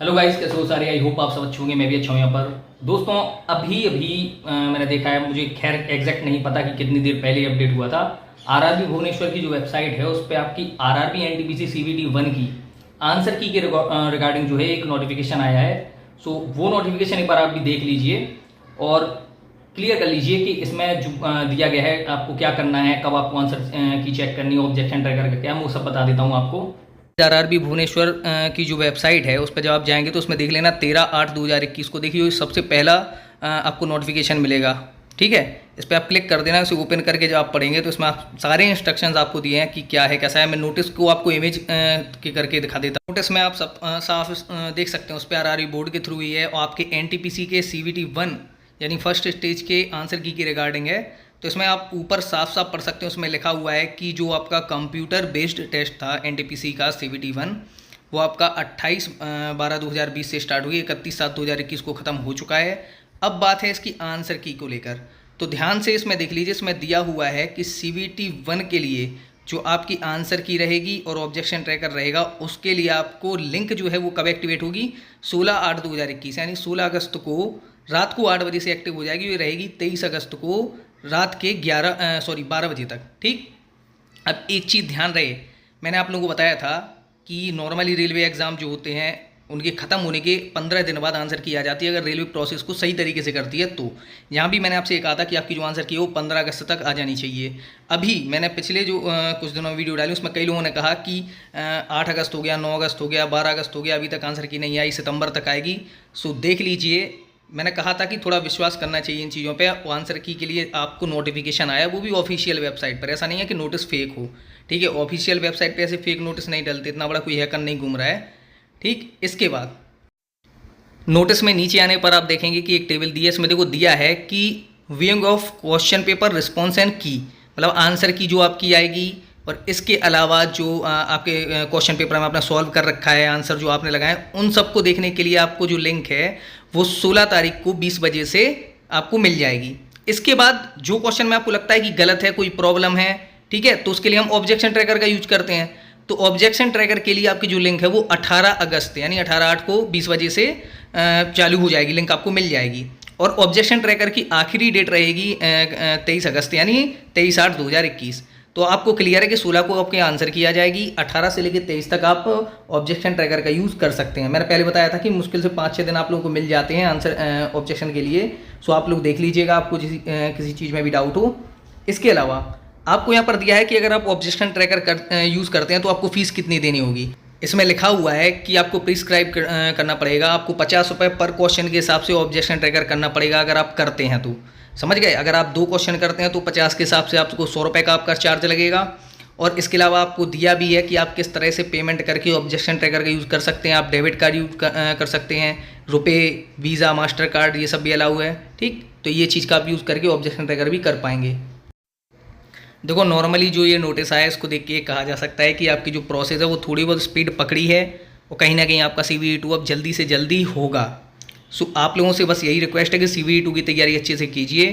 Hello guys, कैसे हो सारे। आई होप आप सब अच्छे होंगे। मैं भी अच्छा हूँ यहाँ पर। दोस्तों अभी अभी मैंने देखा है, मुझे खैर एग्जैक्ट नहीं पता कि कितनी देर पहले अपडेट हुआ था। आरआरबी भुवनेश्वर की जो वेबसाइट है उस पर आपकी आरआरबी एनटीपीसी सीवीटी 1 की आंसर की के रिगार्डिंग जो है एक नोटिफिकेशन आया है। सो वो नोटिफिकेशन एक बार आप भी देख लीजिए और क्लियर कर लीजिए कि इसमें जो दिया गया है आपको क्या करना है, कब आपको आंसर की चेक करनी है, ऑब्जेक्शन ट्रैकर का क्या, मैं वो सब बता देता हूँ आपको। आरआरबी भुवनेश्वर की जो वेबसाइट है उस पर जब आप जाएंगे तो उसमें देख लेना 13/8/2021 को देखिए सबसे पहला आपको नोटिफिकेशन मिलेगा। ठीक है, इस पर आप क्लिक कर देना। इसे ओपन करके जब आप पढ़ेंगे तो इसमें आप सारे इंस्ट्रक्शंस आपको दिए हैं कि क्या है कैसा है। मैं नोटिस को आपको इमेज के करके दिखा देता हूँ। नोटिस में आप सब साफ देख सकते हैं, उस पर आरआरबी बोर्ड के थ्रू ही है और आपके एनटीपीसी के सीवीटी 1 यानी फर्स्ट स्टेज के आंसर की रिगार्डिंग है। तो इसमें आप ऊपर साफ साफ पढ़ सकते हैं, उसमें लिखा हुआ है कि जो आपका कंप्यूटर बेस्ड टेस्ट था एनटीपीसी का सीवीटी 1 वो आपका 28/12/2020 से स्टार्ट हुई, 31/7/2021 को ख़त्म हो चुका है। अब बात है इसकी आंसर की को लेकर, तो ध्यान से इसमें देख लीजिए। इसमें दिया हुआ है कि सीवीटी 1 के लिए जो आपकी आंसर की रहेगी और ऑब्जेक्शन ट्रैकर रहेगा उसके लिए आपको लिंक जो है वो कब एक्टिवेट होगी, 16/8/2021 यानी 16 अगस्त को रात को 8 बजे से एक्टिव हो जाएगी। ये रहेगी 23 अगस्त को रात के 12 बजे तक। ठीक, अब एक चीज़ ध्यान रहे, मैंने आप लोगों को बताया था कि नॉर्मली रेलवे एग्ज़ाम जो होते हैं उनके ख़त्म होने के 15 दिन बाद आंसर की आ जाती है, अगर रेलवे प्रोसेस को सही तरीके से करती है तो। यहाँ भी मैंने आपसे ये कहा था कि आपकी जो आंसर की है वो 15 अगस्त तक आ जानी चाहिए। अभी मैंने पिछले जो कुछ दिनों में वीडियो डाली उसमें कई लोगों ने कहा कि 8 अगस्त हो गया, 9 अगस्त हो गया, 12 अगस्त हो गया, अभी तक आंसर की नहीं आई, सितंबर तक आएगी। सो देख लीजिए, मैंने कहा था कि थोड़ा विश्वास करना चाहिए इन चीज़ों पे। आंसर की के लिए आपको नोटिफिकेशन आया, वो भी ऑफिशियल वेबसाइट पर, ऐसा नहीं है कि नोटिस फेक हो। ठीक है, ऑफिशियल वेबसाइट पे ऐसे फेक नोटिस नहीं डलते, इतना बड़ा कोई हैकर नहीं घूम रहा है। ठीक, इसके बाद नोटिस में नीचे आने पर आप देखेंगे कि एक टेबल दिया है, इसमें देखो दिया है कि viewing of question paper response and की, मतलब आंसर की जो आपकी आएगी और इसके अलावा जो आपके क्वेश्चन पेपर में आपने सॉल्व कर रखा है, आंसर जो आपने लगाए, उन सबको देखने के लिए आपको जो लिंक है वो 16 तारीख को 20 बजे से आपको मिल जाएगी। इसके बाद जो क्वेश्चन में आपको लगता है कि गलत है, कोई प्रॉब्लम है, ठीक है, तो उसके लिए हम ऑब्जेक्शन ट्रैकर का यूज करते हैं। तो ऑब्जेक्शन ट्रैकर के लिए आपकी जो लिंक है वो 18 अगस्त यानी 18/8 को 20 बजे से चालू हो जाएगी, लिंक आपको मिल जाएगी। और ऑब्जेक्शन ट्रैकर की आखिरी डेट रहेगी 23 अगस्त यानी 23/8/2021। तो आपको क्लियर है कि 16 को आपके आंसर की आ जाएगी, 18 से लेकर 23 तक आप ऑब्जेक्शन ट्रैकर का यूज़ कर सकते हैं। मैंने पहले बताया था कि मुश्किल से 5-6 दिन आप लोगों को मिल जाते हैं आंसर ऑब्जेक्शन के लिए। सो आप लोग देख लीजिएगा, आपको किसी चीज़ में भी डाउट हो। इसके अलावा आपको यहाँ पर दिया है कि अगर आप ऑब्जेक्शन ट्रैकर यूज़ करते हैं तो आपको फ़ीस कितनी देनी होगी। इसमें लिखा हुआ है कि आपको प्रिस्क्राइब करना पड़ेगा, आपको 50 रुपये पर क्वेश्चन के हिसाब से ऑब्जेक्शन ट्रैकर करना पड़ेगा अगर आप करते हैं तो। समझ गए, अगर आप 2 क्वेश्चन करते हैं तो 50 के हिसाब से आपको 100 रुपये का आपका चार्ज लगेगा। और इसके अलावा आपको दिया भी है कि आप किस तरह से पेमेंट करके ऑब्जेक्शन ट्रैकर का यूज़ कर सकते हैं। आप डेबिट कार्ड यूज़ कर सकते हैं, रुपए, वीज़ा, मास्टर कार्ड, ये सब भी अलाउ है। ठीक, तो ये चीज़ का आप यूज़ करके ऑब्जेक्शन ट्रैकर भी कर पाएंगे। देखो नॉर्मली जो ये नोटिस आया इसको देख के कहा जा सकता है कि आपकी जो प्रोसेस है वो थोड़ी बहुत स्पीड पकड़ी है और कहीं ना कहीं आपका CVE2 अब जल्दी से जल्दी होगा। सो आप लोगों से बस यही रिक्वेस्ट है कि CVE2 की तैयारी अच्छे से कीजिए।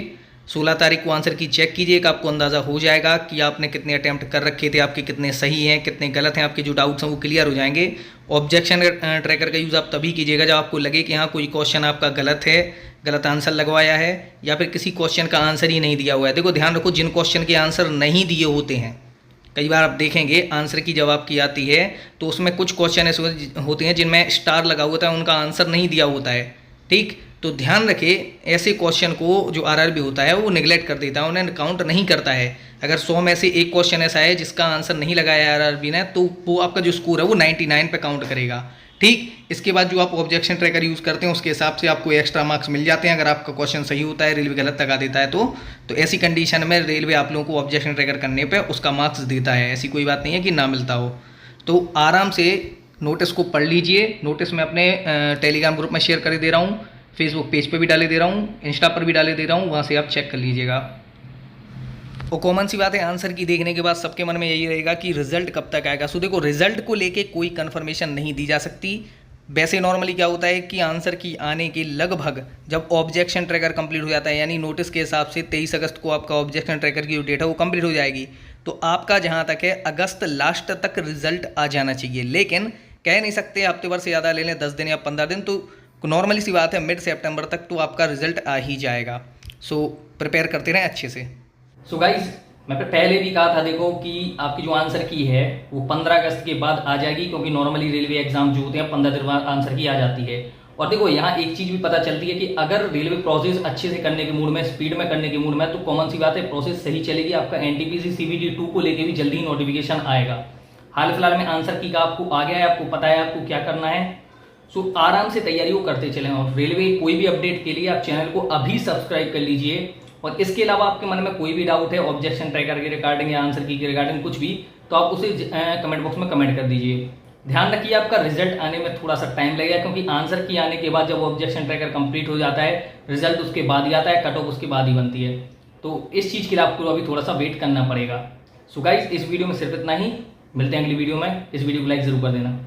16 तारीख को आंसर की चेक कीजिए, आपको अंदाज़ा हो जाएगा कि आपने कितने अटैम्प्ट कर रखे थे, आपके कितने सही हैं, कितने गलत हैं, आपके जो डाउट्स हैं वो क्लियर हो जाएंगे। ऑब्जेक्शन ट्रैकर का यूज़ आप तभी कीजिएगा जब आपको लगे कि हाँ कोई क्वेश्चन आपका गलत है, गलत आंसर लगवाया है, या फिर किसी क्वेश्चन का आंसर ही नहीं दिया हुआ है। देखो ध्यान रखो, जिन क्वेश्चन के आंसर नहीं दिए होते हैं, कई बार आप देखेंगे आंसर की जवाब की आती है तो उसमें कुछ क्वेश्चन ऐसे होते हैं जिनमें स्टार लगा होता है, उनका आंसर नहीं दिया होता है। ठीक, तो ध्यान रखें, ऐसे क्वेश्चन को जो आरआरबी होता है वो निगलेक्ट कर देता है, उन्हें काउंट नहीं करता है। अगर 100 में से एक क्वेश्चन ऐसा है जिसका आंसर नहीं लगाया है आरआरबी ने, तो वो आपका जो स्कोर है वो 99 पे काउंट करेगा। ठीक, इसके बाद जो आप ऑब्जेक्शन ट्रैकर यूज़ करते हैं उसके हिसाब से आपको एक्स्ट्रा मार्क्स मिल जाते हैं अगर आपका क्वेश्चन सही होता है, रेलवे गलत लगा देता है तो ऐसी कंडीशन में रेलवे आप लोगों को ऑब्जेक्शन ट्रैकर करने पे उसका मार्क्स देता है। ऐसी कोई बात नहीं है कि ना मिलता हो। तो आराम से नोटिस को पढ़ लीजिए। नोटिस मैं अपने टेलीग्राम ग्रुप में शेयर कर दे रहा हूँ, फेसबुक पेज पे भी डाले दे रहा हूँ, इंस्टा पर भी डाले दे रहा हूँ, वहाँ से आप चेक कर लीजिएगा। और कॉमन सी बात है, आंसर की देखने के बाद सबके मन में यही रहेगा कि रिजल्ट कब तक आएगा। सो देखो, रिजल्ट को लेके कोई कंफर्मेशन नहीं दी जा सकती। वैसे नॉर्मली क्या होता है कि आंसर की आने के लगभग जब ऑब्जेक्शन ट्रैकर कंप्लीट हो जाता है, यानी नोटिस के हिसाब से 23 अगस्त को आपका ऑब्जेक्शन ट्रैकर की जो डेट है वो कंप्लीट हो जाएगी, तो आपका जहाँ तक है अगस्त लास्ट तक रिजल्ट आ जाना चाहिए। लेकिन कह नहीं सकते हफ्ते भर से ज़्यादा ले लें, 10 दिन या 15 दिन, तो नॉर्मली सी बात है मिड सितंबर तक तो आपका रिजल्ट आ ही जाएगा। सो प्रिपेयर करते रहें अच्छे से। सो गाइज मैं पहले भी कहा था देखो कि आपकी जो आंसर की है वो 15 अगस्त के बाद आ जाएगी, क्योंकि नॉर्मली रेलवे एग्जाम जो होते हैं 15 दिन बाद आंसर की आ जाती है। और देखो यहाँ एक चीज भी पता चलती है कि अगर रेलवे प्रोसेस अच्छे से करने के मूड में, स्पीड में करने के मूड में, तो कॉमन सी बात है प्रोसेस सही चलेगी। आपका एनटीपीसी CBT 2 को लेके भी जल्दी ही नोटिफिकेशन आएगा। हाल फिलहाल में आंसर की का आपको आ गया है, आपको पता है आपको क्या करना है। सो आराम से तैयारी को करते चलें। और रेलवे कोई भी अपडेट के लिए आप चैनल को अभी सब्सक्राइब कर लीजिए। और इसके अलावा आपके मन में कोई भी डाउट है ऑब्जेक्शन ट्रैकर के रिगार्डिंग या आंसर की के रिगार्डिंग कुछ भी, तो आप उसे कमेंट बॉक्स में कमेंट कर दीजिए। ध्यान रखिए आपका रिजल्ट आने में थोड़ा सा टाइम लगेगा, क्योंकि आंसर की आने के बाद जब ऑब्जेक्शन ट्रैकर कंप्लीट हो जाता है, रिजल्ट उसके बाद ही आता है, कट ऑफ उसके बाद ही बनती है। तो इस चीज़ के लिए आपको अभी थोड़ा सा वेट करना पड़ेगा। सो गाइस इस वीडियो में सिर्फ इतना ही, मिलते हैं अगली वीडियो में। इस वीडियो को लाइक जरूर कर देना।